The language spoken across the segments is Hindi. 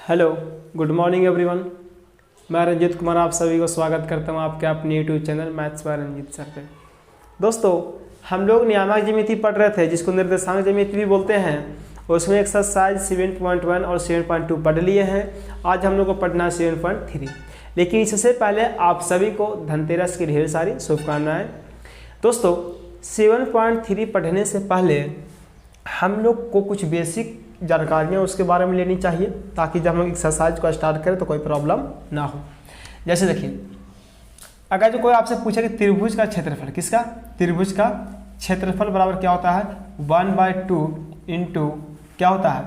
Hello, good morning everyone. मैं रंजीत कुमार आप सभी को स्वागत करता हूं आपके अपने YouTube channel maths by Ranjit sir पे। दोस्तों, हम लोग नियामक ज्यामिति पढ़ रहे थे जिसको निर्देशांक ज्यामिति भी बोलते हैं। उसमें एक्सरसाइज 7.1 और 7.2 पढ़ लिए हैं। आज हम लोग को पढ़ना है 7.3। लेकिन इससे पहले आप सभी को धनतेरस की ढेर सारी शुभकामनाएँ। दोस्तों, 7.3 पढ़ने से पहले हम लोग को कुछ बेसिक जानकारियाँ उसके बारे में लेनी चाहिए, ताकि जब हम लोग एक्सरसाइज को स्टार्ट करें तो कोई प्रॉब्लम ना हो। जैसे देखिए, अगर जो कोई आपसे पूछे कि त्रिभुज का क्षेत्रफल, किसका? त्रिभुज का क्षेत्रफल बराबर क्या होता है? 1/2 इंटू क्या होता है?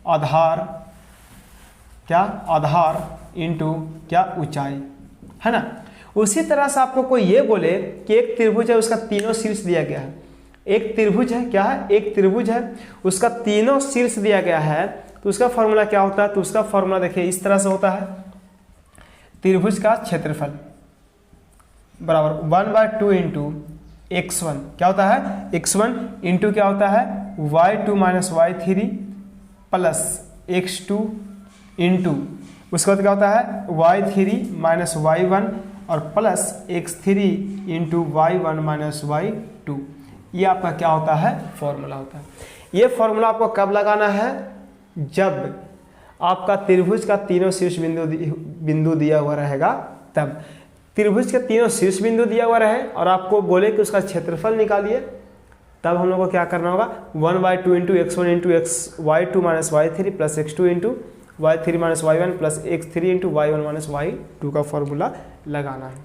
आधार, क्या? आधार इंटू क्या? ऊंचाई, है ना। उसी तरह से आपको कोई ये बोले कि एक त्रिभुज है, उसका तीनों शीर्ष दिया गया है। एक त्रिभुज है, क्या है? एक त्रिभुज है, उसका तीनों शीर्ष दिया गया है, तो उसका फॉर्मूला क्या होता है? तो उसका फॉर्मूला देखिए इस तरह से होता है। त्रिभुज का क्षेत्रफल बराबर 1/2 इंटू x1 क्या होता है? x1 इंटू क्या होता है? y2 minus y3 plus x2 into उसके बाद क्या होता है? y3 माइनस y1 और plus x3 into y1 minus y2। ये आपका क्या होता है? फॉर्मूला होता है। ये फॉर्मूला आपको कब लगाना है? जब आपका त्रिभुज का तीनों शीर्ष बिंदु दिया हुआ रहेगा, तब त्रिभुज के तीनों शीर्ष बिंदु दिया हुआ रहे और आपको बोले कि उसका क्षेत्रफल निकालिए, तब हम लोग को क्या करना होगा? 1/2 into x1 into y2 minus y3 plus x2 into y3 minus y1 plus x3 into y1 minus y2 का फॉर्मूला लगाना है।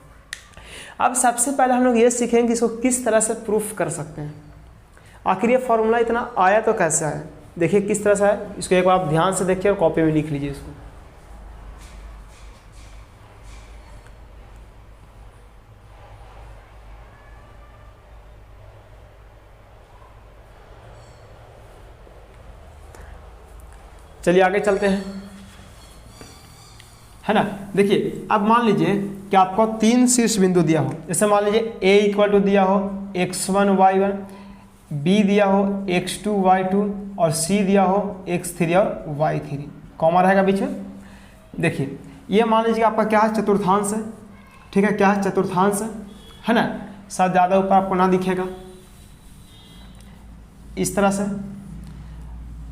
अब सबसे पहले हम लोग ये सीखेंगे कि इसको किस तरह से प्रूफ कर सकते हैं। आखिर ये फॉर्मूला इतना आया तो कैसे आया? देखिए किस तरह से आया, इसको एक बार आप ध्यान से देखिए और कॉपी में लिख लीजिए इसको। चलिए आगे चलते हैं, है ना। देखिए अब मान लीजिए कि आपको तीन शीर्ष बिंदु दिया हो। जैसे मान लीजिए a इक्वल टू दिया हो x1 y1, b दिया हो x2 y2 और c दिया हो x3 और y3, कॉमा रहेगा बीच में। देखिए ये मान लीजिए आपका क्या है? चतुर्थांश है, ठीक है। क्या है? चतुर्थांश है ना। शायद ज़्यादा ऊपर आपको ना दिखेगा, इस तरह से।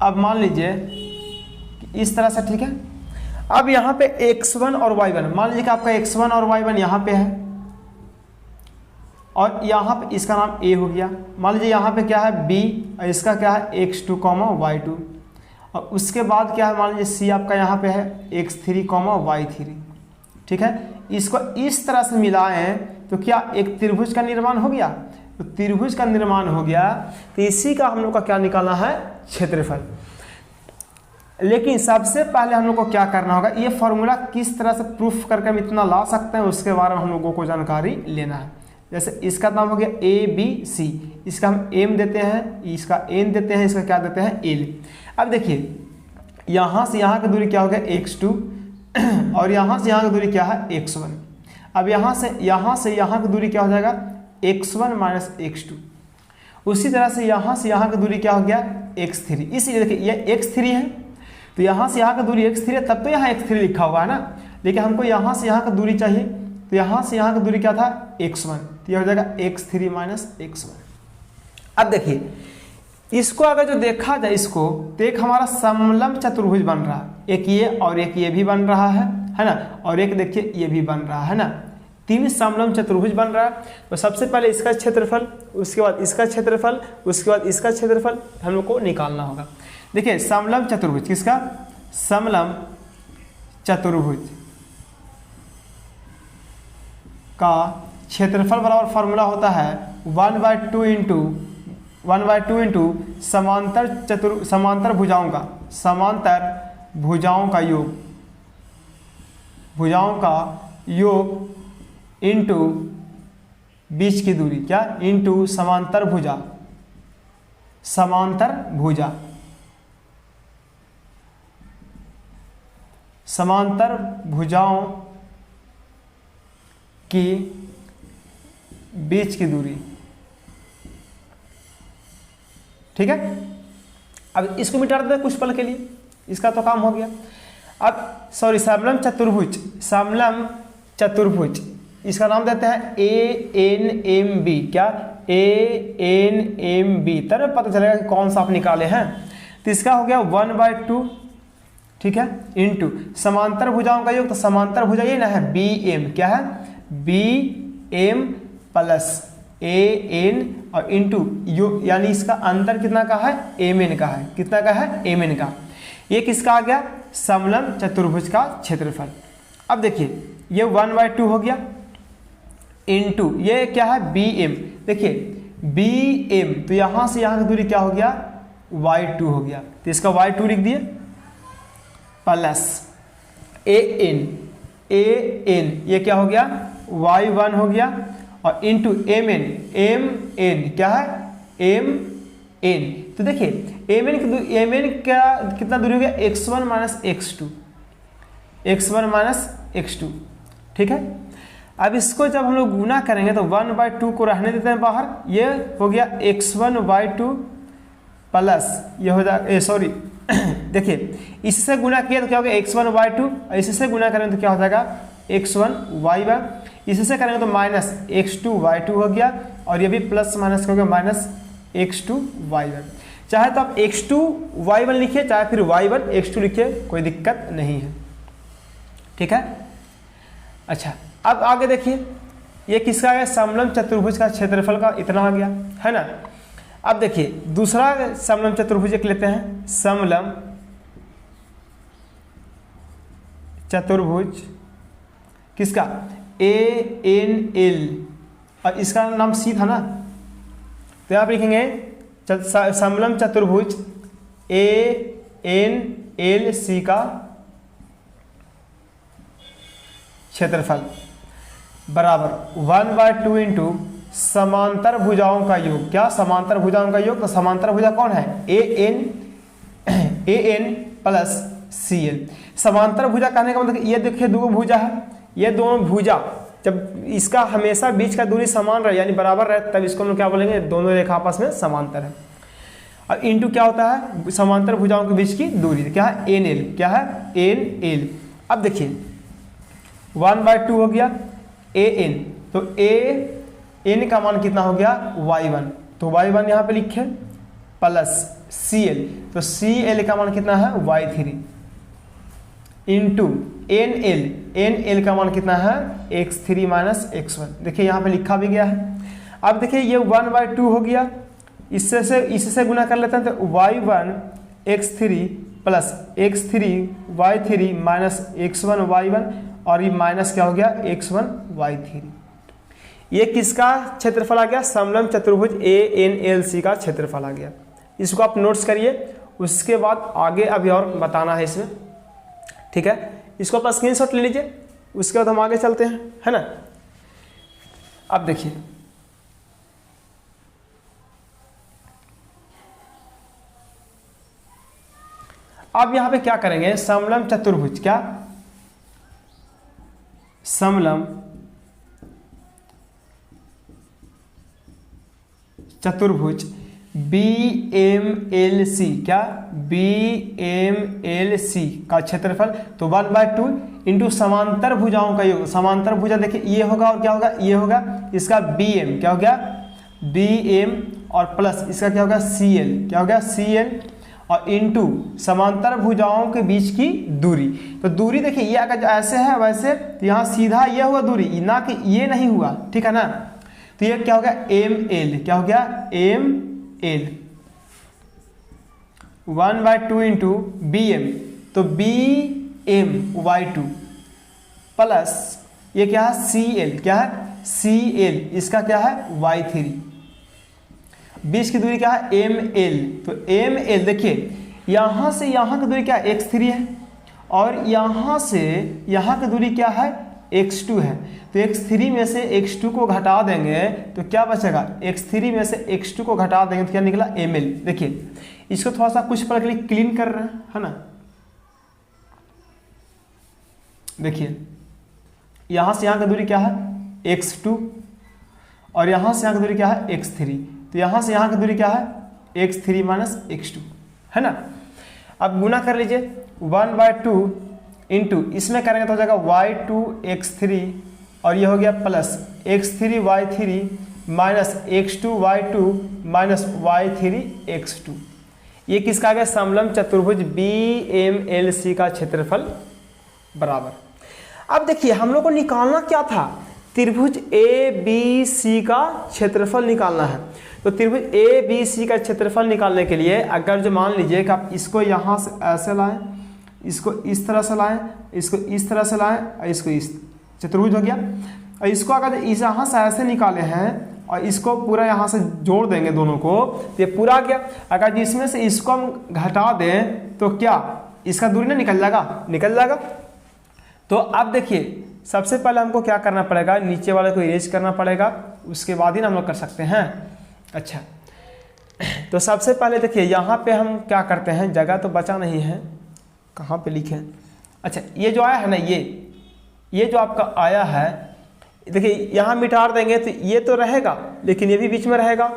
अब मान लीजिए इस तरह से, ठीक है। अब यहाँ पे x1 और y1, मान लीजिए कि आपका x1 और y1 यहाँ पे है और यहाँ पे इसका नाम a हो गया। मान लीजिए यहाँ पे क्या है? b और इसका क्या है? x2, y2 और उसके बाद क्या है? मान लीजिए c आपका यहाँ पे है x3, y3, ठीक है। इसको इस तरह से मिलाएं तो क्या एक त्रिभुज का निर्माण हो गया? तो त्रिभुज का निर्माण हो गया, तो इसी का हम लोग का क्या निकालना है? क्षेत्रफल। लेकिन सबसे पहले हम लोग को क्या करना होगा? ये फॉर्मूला किस तरह से प्रूफ करके हम इतना ला सकते हैं उसके बारे में हम लोगों को जानकारी लेना है। जैसे इसका नाम हो गया ABC, इसका हम m देते हैं, इसका n देते हैं, इसका क्या देते हैं? l। अब देखिए यहाँ से यहाँ की दूरी क्या हो गया? x2 और यहाँ से यहाँ की दूरी क्या है? x1। अब यहाँ से यहाँ की दूरी क्या हो जाएगा? x1 minus x2। उसी तरह से यहाँ की दूरी क्या हो गया? x3। इसलिए देखिए ये x3 है, तो यहाँ से यहाँ का दूरी x3 है, तब तो यहाँ x3 लिखा हुआ है ना। लेकिन हमको यहाँ से यहाँ का दूरी चाहिए, तो यहाँ से यहाँ का दूरी क्या था? x1, तो यह हो जाएगा x3 माइनस x1। अब देखिए इसको अगर जो देखा जाए इसको, तो एक हमारा समलंब चतुर्भुज बन रहा है, एक ये और एक ये भी बन रहा है ना। और एक देखिए ये भी बन रहा है ना। तीन समलंब चतुर्भुज बन रहा है। तो सबसे पहले इसका क्षेत्रफल, उसके बाद इसका क्षेत्रफल, उसके बाद इसका क्षेत्रफल हम लोग को निकालना होगा। देखिए समलंब चतुर्भुज, किसका? समलंब चतुर्भुज का क्षेत्रफल बराबर फॉर्मूला होता है 1/2 इंटू समांतर भुजाओं का योग, इंटू बीच की दूरी, क्या? इंटू समांतर भुजाओं की बीच की दूरी, ठीक है। अब इसको मिटा देते हैं कुछ पल के लिए, इसका तो काम हो गया। अब सॉरी समलम चतुर्भुज, समलम चतुर्भुज इसका नाम देते हैं ANMB। क्या ANMB, तब पता चलेगा कि कौन सा आप निकाले हैं। तो इसका हो गया 1/2, ठीक है, इंटू समांतर भुजाओं का योग, तो समांतर भुजा ये ना है BM, क्या है BM प्लस AN और इंटू योग, यानी इसका अंतर कितना का है MN का है, कितना का है MN का। ये किसका आ गया समलम चतुर्भुज का क्षेत्रफल। अब देखिए ये 1/2 हो गया इंटू ये क्या है BM, देखिए BM तो यहां से यहां की दूरी क्या हो गया y2 हो गया, तो इसका y2 लिख दिए प्लस AN ये क्या हो गया y1 हो गया और इंटू MN क्या है MN। तो देखिए MN का कितना दूरी हो गया x1 माइनस x2, ठीक है। अब इसको जब हम लोग गुना करेंगे तो 1/2 को रहने देते हैं बाहर, ये हो गया x1/2 प्लस ये हो जाएगा सॉरी देखिए इससे गुना किया तो क्या हो गया x1/2, इससे गुना करेंगे तो क्या हो जाएगा x1y1, इससे करेंगे तो माइनस x2y2 हो गया और ये भी प्लस माइनस हो गया माइनस x2y1। चाहे तो आप x2y1 लिखिए, चाहे फिर y1 x2 लिखिए, कोई दिक्कत नहीं है, ठीक है। अच्छा अब आगे देखिए ये किसका आ गया समलम चतुर्भुज का क्षेत्रफल का इतना आ गया, है ना। अब देखिए दूसरा समलम चतुर्भुज एक लेते हैं, समलम चतुर्भुज किसका ANL, और इसका नाम C था ना, तो आप लिखेंगे समलम चतुर्भुज ANLC का क्षेत्रफल बराबर 1/2 इंटू समांतर भुजाओं का योग। क्या समांतर भुजाओं का योग, तो समांतर भुजा कौन है AN प्लस CL। समांतर भुजा कहने का मतलब ये देखिए दो भुजा है, ये दोनों भुजा जब इसका हमेशा बीच का दूरी समान रहे यानी बराबर रहे तब इसको हम लोग क्या बोलेंगे दोनों रेखा आपस में समांतर है। और इंटू क्या होता है समांतर भुजाओं के बीच की दूरी, क्या है NL, क्या है NL। अब देखिए 1/2 हो गया AN, तो AN का मान कितना हो गया y1, तो y1 यहाँ पे लिखे प्लस CL, तो CL का मान कितना है y3 इंटू NL का मान कितना है x3 माइनस x1। देखिए यहाँ पे लिखा भी गया है। अब देखिए ये 1/2 हो गया, इससे गुना कर लेते हैं तो y1 x3 plus x3 y3 minus x1 y1 और ये माइनस क्या हो गया x1 y3। ये किसका क्षेत्रफल आ गया समलम चतुर्भुज ANLC का क्षेत्रफल आ गया। इसको आप नोट्स करिए, उसके बाद आगे अभी और बताना है इसमें, ठीक है। इसको आप स्क्रीनशॉट ले लीजिए, उसके बाद हम आगे चलते हैं, है ना। अब देखिए अब यहां पे क्या करेंगे समलम चतुर्भुज, क्या समलम चतुर्भुज BMLC, क्या BMLC का क्षेत्रफल, तो 1/2 इंटू समांतर भुजाओं का योग। समांतर भुजा देखिए ये होगा और क्या होगा ये होगा, इसका BM क्या हो गया BM और प्लस इसका क्या होगा CL, क्या हो गया CL और इंटू समांतर भुजाओं के बीच की दूरी। तो दूरी देखिए ये अगर ऐसे है वैसे तो यहाँ सीधा ये हुआ दूरी, ना कि ये नहीं हुआ, ठीक है ना। तो ये क्या हो गया ML, क्या हो गया ML 1/2 इंटू BM, तो BM y2 प्लस ये क्या है CL, क्या है CL, इसका क्या है y3, बीच की दूरी क्या है ML, तो ML देखिए यहाँ से यहाँ की दूरी क्या है x3 है और यहाँ से यहाँ की दूरी क्या है x2 है। तो x3 में से x2 को घटा देंगे तो क्या बचेगा, x3 में से x2 को घटा देंगे तो क्या निकला ML। देखिए इसको थोड़ा सा कुछ पल के लिए क्लीन कर रहे हैं, है ना। देखिए यहाँ से यहाँ की दूरी क्या है x2 और यहाँ से यहाँ की दूरी क्या है x3, तो यहाँ से यहाँ की दूरी क्या है x3 माइनस x2, है ना। अब गुना कर लीजिए 1/2 इंटू इसमें करेंगे तो हो जाएगा y2x3 और ये हो गया plus x3y3 minus x2y2 minus y3x2। ये किसका आ गया? समलंब चतुर्भुज BMLC का क्षेत्रफल बराबर। अब देखिए हम लोग को निकालना क्या था? त्रिभुज ABC का क्षेत्रफल निकालना है। तो त्रिभुज ABC का क्षेत्रफल निकालने के लिए अगर जो मान लीजिए कि आप इसको यहाँ से ऐसे लाएं, इसको इस तरह से लाएं, इसको इस तरह से लाएं और इसको इस, चतुर्भुज हो गया। और इसको अगर इस यहाँ से ऐसे निकाले हैं और इसको पूरा यहाँ से जोड़ देंगे दोनों को, तो ये पूरा आ गया। अगर इसमें से इसको हम घटा दें तो क्या इसका दूरी ना निकल जाएगा? निकल जाएगा। तो अब देखिए सबसे पहले हमको क्या करना पड़ेगा? नीचे वाले को इरेज करना पड़ेगा, उसके बाद ही हम लोग कर सकते हैं। अच्छा, तो सबसे पहले देखिए यहाँ पे हम क्या करते हैं, जगह तो बचा नहीं है, कहाँ पे लिखे? अच्छा, ये जो आया है ना, ये जो आपका आया है, देखिए यहाँ मिटा देंगे तो ये तो रहेगा लेकिन ये भी बीच में रहेगा,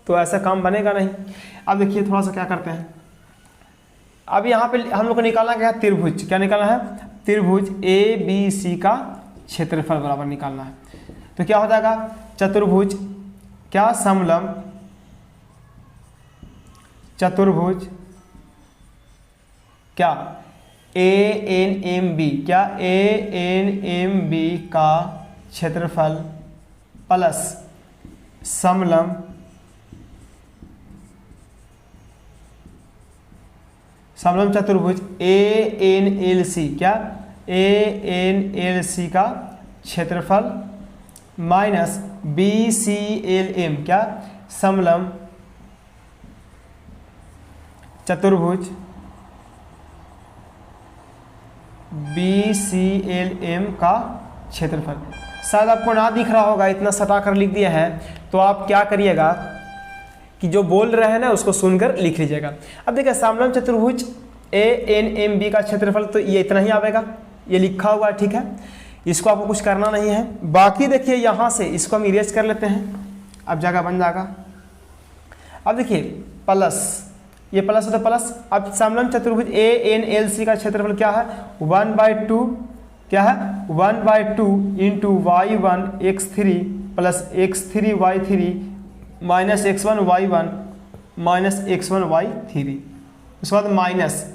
तो ऐसा काम बनेगा नहीं। अब देखिए थोड़ा सा क्या करते हैं, अब यहाँ पे हम लोग को निकालना क्या है? त्रिभुज। क्या निकालना है? त्रिभुज ABC का क्षेत्रफल बराबर निकालना है। तो क्या हो जाएगा? चतुर्भुज क्या? समलंब चतुर्भुज क्या? ANMB क्या? ANMB का क्षेत्रफल प्लस समलंब चतुर्भुज ANLC क्या? ANLC का क्षेत्रफल माइनस BCLM क्या? समलंब चतुर्भुज BCLM का क्षेत्रफल। शायद आपको ना दिख रहा होगा, इतना सटा कर लिख दिया है, तो आप क्या करिएगा कि जो बोल रहे हैं ना उसको सुनकर लिख लीजिएगा। अब देखिए समलंब चतुर्भुज ANMB का क्षेत्रफल तो ये इतना ही आएगा, ये लिखा हुआ है, ठीक है, इसको आपको कुछ करना नहीं है। बाकी देखिए यहाँ से इसको हम इरेज कर लेते हैं, अब जगह बन जाएगा। अब देखिए प्लस, ये प्लस होता है प्लस। अब समलंब चतुर्भुज ANLC का क्षेत्रफल क्या है? 1/2 क्या है? 1/2 into y1 x3 plus x3 y3 minus x1 y1 minus x1 y3। उसके बाद माइनस,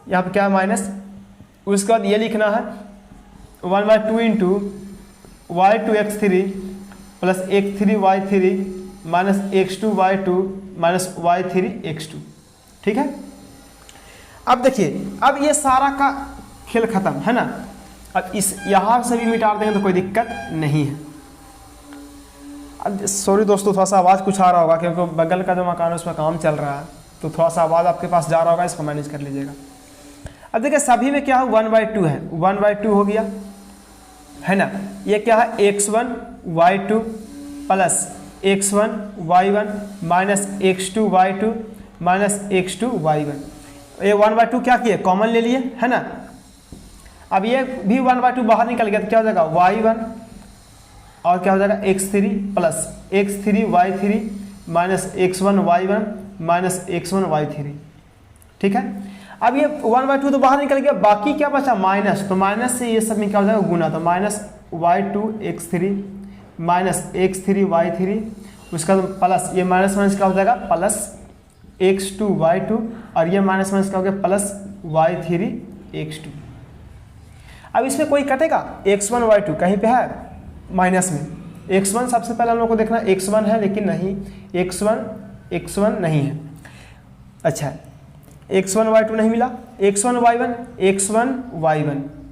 यहाँ पे क्या है? माइनस। उसके बाद ये लिखना है 1/2 into y2 x3 plus x3 y3 minus x2 y2 minus y3 x2। ठीक है। अब देखिए, अब ये सारा का खेल खत्म है ना। अब इस यहाँ से भी मिटा देंगे तो कोई दिक्कत नहीं है। अब सॉरी दोस्तों, थोड़ा सा आवाज़ कुछ आ रहा होगा क्योंकि बगल का जो मकान है उसमें काम चल रहा है, तो थोड़ा सा आवाज़ आपके पास जा रहा होगा, इसको मैनेज कर लीजिएगा। अब देखिए सभी में क्या है? 1/2 है, 1/2 हो गया है ना। ये क्या है? x1 y2 plus x1 y1 minus x2 y2 minus x2 y1। ये 1/2 क्या किए? कॉमन ले लिए है ना। अब ये भी 1/2 बाहर निकल गया तो क्या हो जाएगा? y1 और क्या हो जाएगा? x3 plus x3 y3 minus x1 y1 minus x1 y3। ठीक है। अब ये 1/2 तो बाहर निकल गया, बाकी क्या बचा? माइनस। तो माइनस से ये सब में क्या हो जाएगा? गुना। तो minus y2 x3 minus x3 y3, उसका प्लस, ये माइनस माइनस क्या हो जाएगा? प्लस x2 y2 और ये माइनस माइनस क्या हो गया? Plus y3 x2। अब इसमें कोई कटेगा? x1 y2 कहीं पे है माइनस में, x1 सबसे पहले हम लोग को देखना x1 है, लेकिन नहीं, x1 नहीं है। अच्छा, x1 y2 नहीं मिला, x1 y1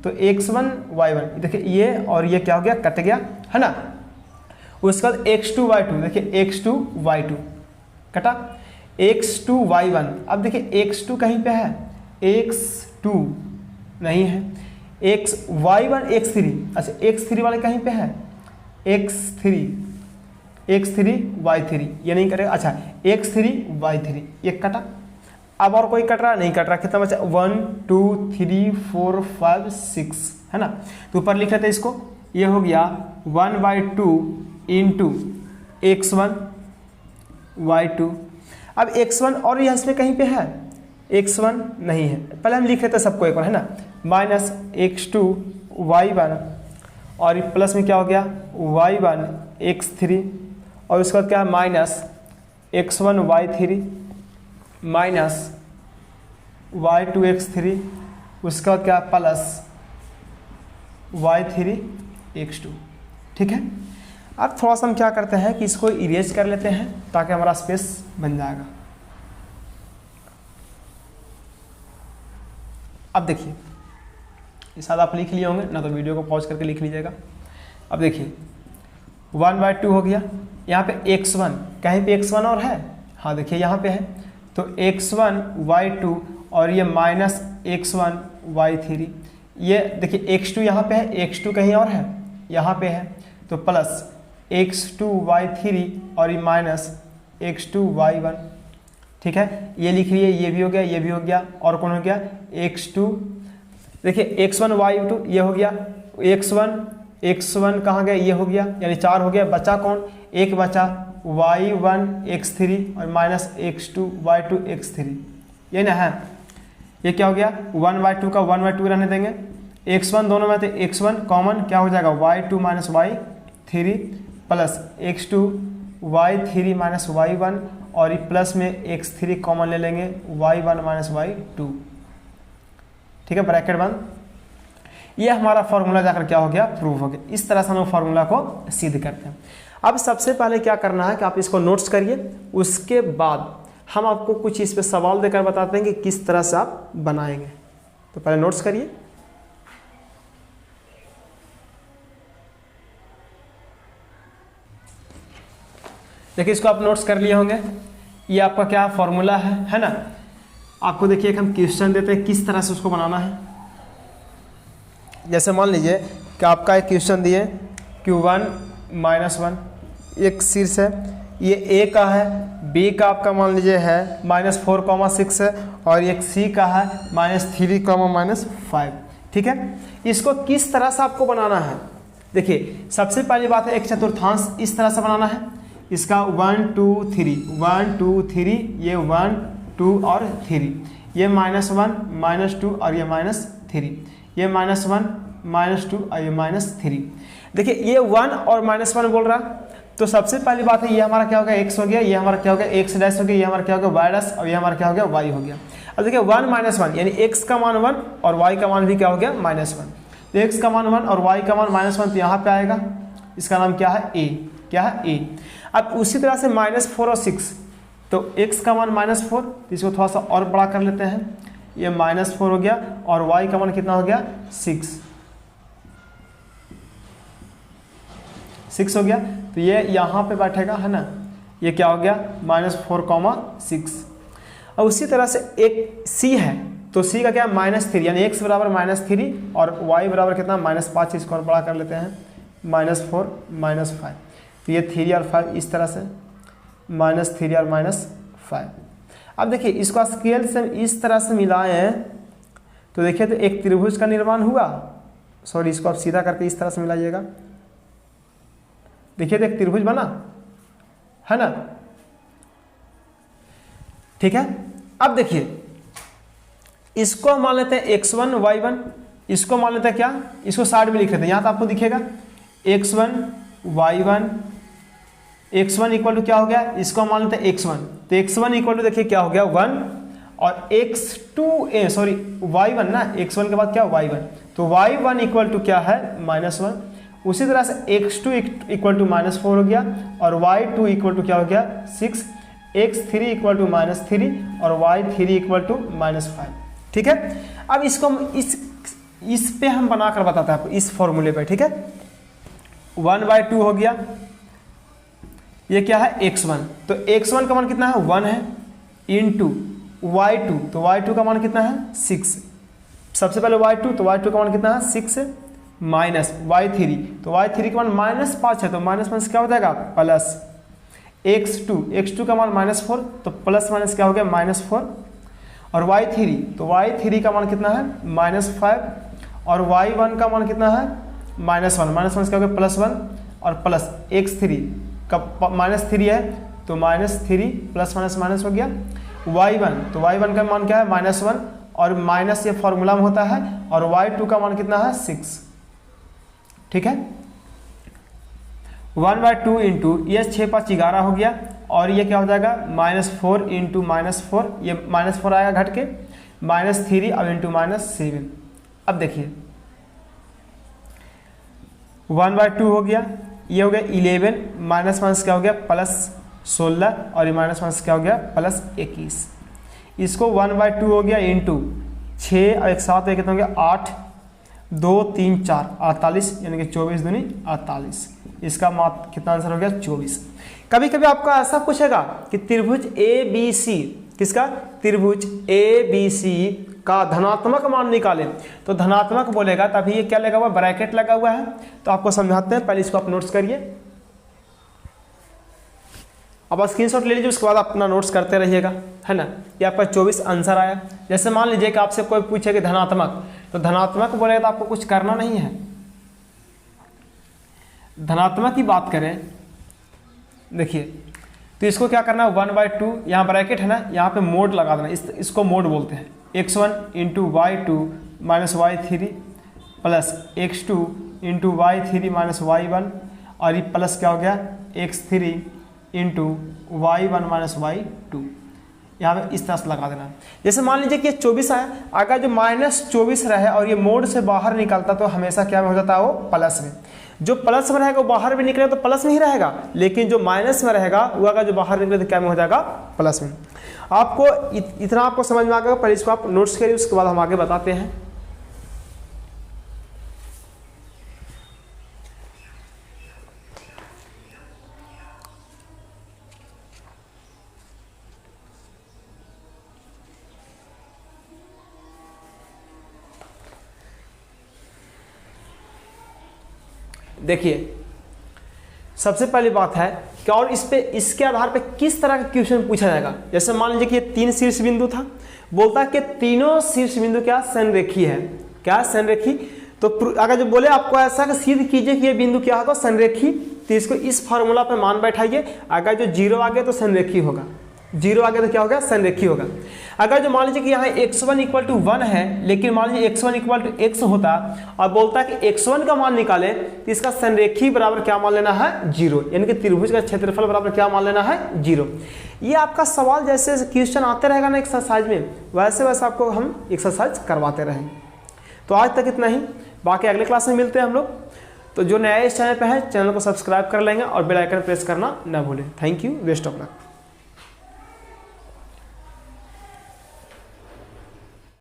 तो x1 y1 देखिए ये और ये क्या हो गया? कट गया है ना। उसके बाद x2 y2, देखिए x2 y2 कटा, x2 y1। अब देखिए x2 कहीं पे है? x2 नहीं है, y1 x3, अच्छा x3 वाले कहीं पे है? x3 y3, ये नहीं करेगा। अच्छा x3 y3 ये कटा। अब और कोई कट रहा? नहीं कट रहा। कितना बचा? 1 2 3 4 5 6 है ना। तो ऊपर लिख लेते इसको, ये हो गया 1/2 इंटू x1 y2। अब x1 और यह इसमें कहीं पे है? x1 नहीं है, पहले हम लिख लेते हैं सबको एक बार, है ना, माइनस x2 y1 और प्लस में क्या हो गया y1 x3 और उसके बाद क्या है minus x1 y3 minus y2 x3, उसके बाद क्या प्लस y3 x2। ठीक है, अब थोड़ा सा हम क्या करते हैं कि इसको इरेज कर लेते हैं ताकि हमारा स्पेस बन जाएगा। अब देखिए, ये शायद आप लिख लिए होंगे ना, तो वीडियो को पॉज करके लिख लीजिएगा। अब देखिए 1/2 हो गया, यहाँ पे x1, कहीं पे x1 और है, हाँ देखिए यहाँ पे है, तो x1 y2 और ये माइनस x1 y3, ये देखिए x2 यहाँ पे है, x2 कहीं और है, यहाँ पे है, तो प्लस x2 y3 और ये माइनस x2 y1। ठीक है, ये लिख लिए, ये भी हो गया, ये भी हो गया, और कौन हो गया x2, देखिए x1 y2 ये हो गया, x1 कहाँ गया, ये हो गया, यानी 4 हो गया, बचा कौन, एक बचा y1 x3 और माइनस x2 y2 x3, ये ना है, ये क्या हो गया 1/2 का 1/2 रहने देंगे, x1 दोनों में थे, x1 कॉमन क्या हो जाएगा y2 minus y3 plus x2 y3 minus y1 और प्लस में x3 कॉमन ले लेंगे y1 माइनस y2। ठीक है, ब्रैकेट बंद। ये हमारा फॉर्मूला जाकर क्या हो गया, प्रूव हो गया। इस तरह से हम फॉर्मूला को सिद्ध करते हैं। अब सबसे पहले क्या करना है कि आप इसको नोट्स करिए, उसके बाद हम आपको कुछ इस पे सवाल देकर बताते हैं कि किस तरह से आप बनाएंगे। तो पहले नोट्स करिए। देखिए, इसको आप नोट्स कर लिए होंगे, ये आपका क्या फॉर्मूला है ना। आपको देखिए एक हम क्वेश्चन देते हैं किस तरह से उसको बनाना है। जैसे मान लीजिए कि आपका एक क्वेश्चन दिए Q1 -1, एक शीर्ष है, ये A का है, B का आपका मान लीजिए है -4,6 है और एक C का है -3,-5। ठीक है, इसको किस तरह से आपको बनाना है। देखिए, सबसे पहली बात है एक चतुर्थांश इस तरह से बनाना है, इसका 1 2 3 1 2 3, ये 1 2 और 3, ये -1 -2 और ये -3, ये -1 -2 और ये -3। देखिए, ये 1 और -1 बोल रहा, तो सबसे पहली बात है ये हमारा क्या हो गया x हो गया, ये हमारा क्या हो गया x डैश हो गया, ये हमारा क्या हो गया y डैश और ये हमारा क्या हो गया y हो गया। अब देखिए 1 -1 यानी x का मान 1 और y का मान भी क्या हो गया -1, तो x का मान 1 और y का मान -1, तो यहाँ पे आएगा, इसका नाम क्या है a, क्या है a। अब उसी तरह से -4 और 6, तो x का मान -4, तो इसको थोड़ा सा और बड़ा कर लेते हैं, ये -4 हो गया और y का मान कितना हो गया 6 हो गया, तो ये यहाँ पे बैठेगा, है ना, ये क्या हो गया -4,6। और उसी तरह से एक c है, तो c का क्या -3 यानी x बराबर -3 और y बराबर कितना -5, इसको और बड़ा कर लेते हैं -4 -5, तो ये 3 और 5 इस तरह से -3 और -5। अब देखिए इसको स्केल से इस तरह से मिलाए हैं, तो देखिए तो एक त्रिभुज का निर्माण हुआ, सॉरी इसको आप सीधा करके इस तरह से मिलाइएगा, देखिए तो एक त्रिभुज बना, है ना। ठीक है, अब देखिए इसको मान लेते हैं x1 y1, इसको मान लेते हैं क्या, इसको साइड में लिख लेते हैं, यहाँ तो आपको दिखेगा x1 y1, x1 equal to क्या हो गया, इसको मान लेते हैं x1, तो x1 इक्वल टू देखिए क्या हो गया 1 और x2 सॉरी y1 ना, x1 के बाद क्या y1, तो y1 इक्वल टू क्या है -1। उसी तरह से x2 इक्वल टू -4 हो गया और y2 इक्वल टू क्या हो गया 6, x3 इक्वल टू -3 और y3 इक्वल टू -5। ठीक है, अब इसको इस पे हम बनाकर बताते हैं आपको इस फॉर्मूले पे। ठीक है, 1/2 हो गया, ये क्या है x1, तो x1 का मान कितना है 1 है, इनटू y2, तो y2 का मान कितना है 6, सबसे पहले y2, तो y2 का मान कितना है 6 है, माइनस y3, तो y3 का मान -5 है, तो माइनस क्या हो जाएगा प्लस x2 का मान -4, तो प्लस माइनस क्या हो गया -4 और y3, तो y3 का मान कितना है -5 और y1 का मान कितना है -1, माइनस क्या हो गया +1 और प्लस x3 का -3 है, तो -3 प्लस माइनस हो गया y1, तो y1 का मान क्या है -1 और माइनस ये फॉर्मूला में होता है, और y2 का मान कितना है 6। ठीक है, 1/2 इंटू ये 6 5 11 हो गया, और ये क्या हो जाएगा -4 इंटू -4, ये -4 आएगा घट के, -3 अब इंटू -7। अब देखिए 1/2 हो गया, ये हो गया 11, -1 क्या हो गया +16, और ये -1 क्या हो गया +21। इसको 1/2 हो गया इंटू 6 और 1 7 कितना हो गया 8, 2 3 4 48, यानी कि 24 दूनी 48। इसका मात्र कितना आंसर हो गया 24। कभी कभी आपको ऐसा पूछेगा कि त्रिभुज ABC, किसका त्रिभुज ABC का धनात्मक मान निकालें, तो धनात्मक बोलेगा तभी ये क्या लगा हुआ ब्रैकेट लगा हुआ है। तो आपको समझाते हैं, पहले इसको आप नोट्स करिए, अब स्क्रीनशॉट ले लीजिए, उसके बाद अपना नोट्स करते रहिएगा, है ना। ये आपका 24 आंसर आया। जैसे मान लीजिए कि आपसे कोई पूछे कि धनात्मक, तो धनात्मक बोलेगा तो आपको कुछ करना नहीं है। धनात्मक की बात करें, देखिए तो इसको क्या करना है 1/2, यहाँ ब्रैकेट है ना, यहाँ पे मोड लगा देना, इसको मोड बोलते हैं। x1 into y2 minus y3 plus x2 into y3 minus y1, और ये प्लस क्या हो गया x3 into y1 minus y2। यहाँ पे इस तरह से लगा देना। जैसे मान लीजिए कि ये 24 आया, अगर जो -24 रहे और ये मोड से बाहर निकलता तो हमेशा क्या में हो जाता है वो प्लस में। जो प्लस में रहेगा वो बाहर भी निकलेगा तो प्लस में ही रहेगा, लेकिन जो माइनस में रहेगा वो अगर जो बाहर निकले तो क्या में हो जाएगा प्लस में। आपको इतना आपको समझ में आ गया, पहले इसको आप नोट्स करिए, उसके बाद हम आगे बताते हैं। देखिए सबसे पहली बात है कि और इसके आधार पे किस तरह का क्वेश्चन पूछा जाएगा। जैसे मान लीजिए कि ये 3 शीर्ष बिंदु था, बोलता है कि तीनों शीर्ष बिंदु क्या संरेखी है, क्या संरेखी। तो अगर जो बोले आपको ऐसा कि सिद्ध कीजिए कि ये बिंदु क्या होगा संरेखी, तो इसको इस फार्मूला पे मान बैठाइए। अगर जो 0 आ गया तो संरेखी होगा, 0 आ गया तो क्या होगा संरेखी होगा। अगर जो मान लीजिए कि यहाँ x1 = 1 है, लेकिन मान लीजिए x1 = x होता और बोलता है कि x1 का मान निकाले, तो इसका संरेखी बराबर क्या मान लेना है 0, यानी कि त्रिभुज का क्षेत्रफल बराबर क्या मान लेना है 0। ये आपका सवाल जैसे क्वेश्चन आते रहेगा ना एक्सरसाइज में, वैसे वैसे आपको हम एक्सरसाइज करवाते रहेंगे। तो आज तक इतना ही, बाकी अगले क्लास में मिलते हैं हम लोग। तो जो नया इस चैनल पर है, चैनल को सब्सक्राइब कर लेंगे और बेल आइकन प्रेस करना ना भूलें। Thank you, best of luck.